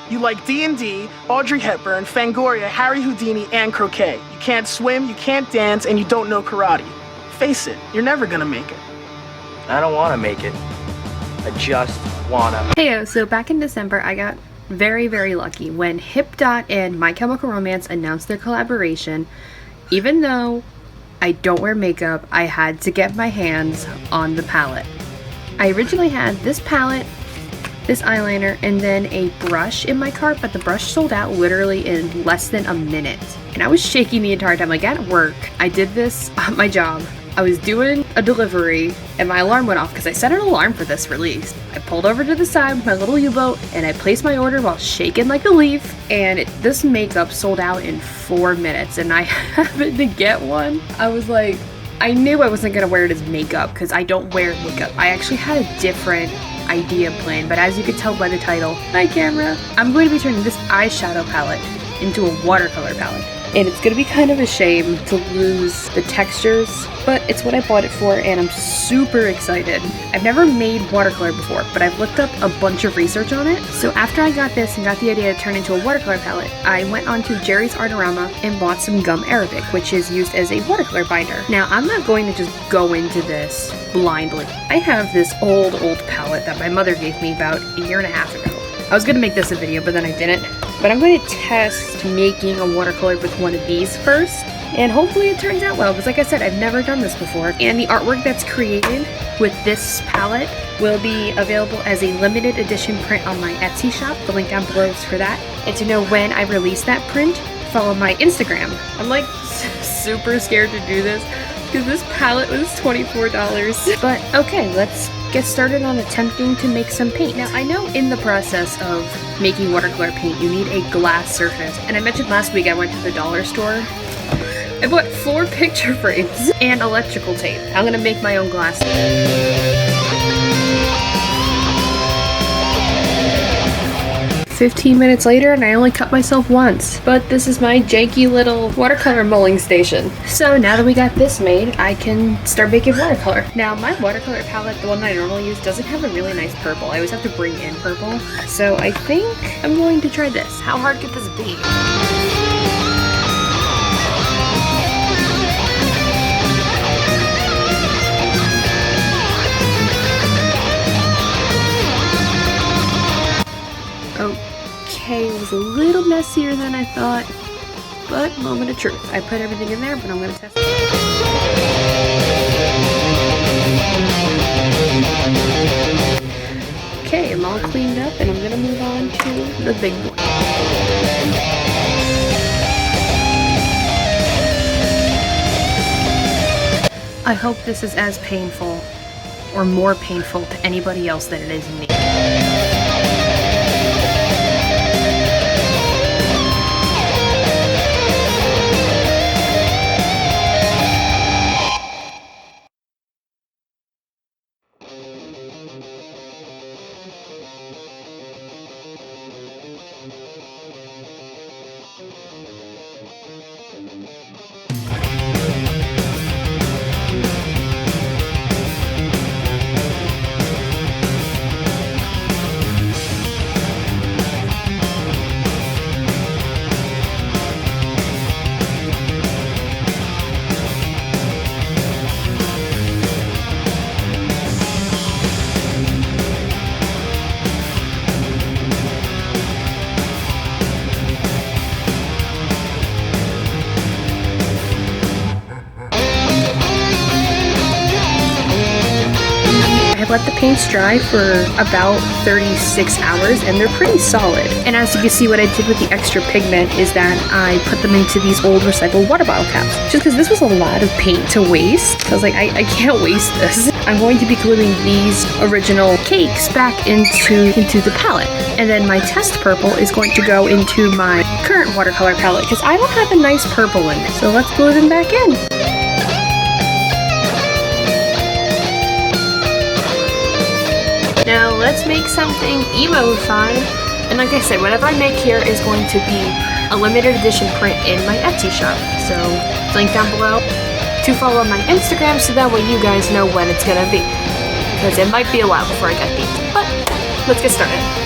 You like D&D, Audrey Hepburn, Fangoria, Harry Houdini, and croquet. You can't swim, you can't dance, and you don't know karate. Face it, you're never gonna make it. I don't want to make it. I just wanna. Heyo, so back in December, I got very, very lucky when Hipdot and My Chemical Romance announced their collaboration. Even though I don't wear makeup, I had to get my hands on the palette. I originally had this palette, this eyeliner, and then a brush in my cart, but the brush sold out literally in less than a minute. And I was shaking the entire time. Like at work, I did this at my job. I was doing a delivery and my alarm went off because I set an alarm for this release. I pulled over to the side with my little U-boat and I placed my order while shaking like a leaf, and this makeup sold out in 4 minutes, and I happened to get one. I was like, I knew I wasn't gonna wear it as makeup because I don't wear makeup. I actually had a different idea planned, but as you could tell by the title, hi camera, I'm going to be turning this eyeshadow palette into a watercolor palette. And it's gonna be kind of a shame to lose the textures, but it's what I bought it for, and I'm super excited. I've never made watercolor before, but I've looked up a bunch of research on it. So after I got this and got the idea to turn into a watercolor palette, I went onto Jerry's Artarama and bought some gum Arabic, which is used as a watercolor binder. Now, I'm not going to just go into this blindly. I have this old palette that my mother gave me about a year and a half ago. I was gonna make this a video, but then I didn't. But I'm going to test making a watercolor with one of these first, and hopefully it turns out well, because like I said, I've never done this before. And the artwork that's created with this palette will be available as a limited edition print on my Etsy shop. The link down below is for that. And to know when I release that print, follow my Instagram. I'm like super scared to do this because this palette was $24. But okay, let's get started on attempting to make some paint. Now, I know in the process of making watercolor paint, you need a glass surface. And I mentioned last week I went to the dollar store. I bought 4 picture frames and electrical tape. I'm gonna make my own glass. 15 minutes later and I only cut myself once. But this is my janky little watercolor mulling station. So now that we got this made, I can start making watercolor. Now my watercolor palette, the one that I normally use, doesn't have a really nice purple. I always have to bring in purple. So I think I'm going to try this. How hard could this be? Okay, it was a little messier than I thought, but moment of truth. I put everything in there, but I'm going to test it. Okay, I'm all cleaned up, and I'm going to move on to the big boy. I hope this is as painful, or more painful to anybody else than it is me. I've let the paints dry for about 36 hours and they're pretty solid. And as you can see, what I did with the extra pigment is that I put them into these old recycled water bottle caps. Just because this was a lot of paint to waste. I was like, I can't waste this. I'm going to be gluing these original cakes back into the palette. And then my test purple is going to go into my current watercolor palette because I don't have a nice purple in it. So let's glue them back in. Now let's make something emo-fied. And like I said, whatever I make here is going to be a limited edition print in my Etsy shop. So link down below to follow my Instagram so that way you guys know when it's gonna be. Because it might be a while before I get these. But let's get started.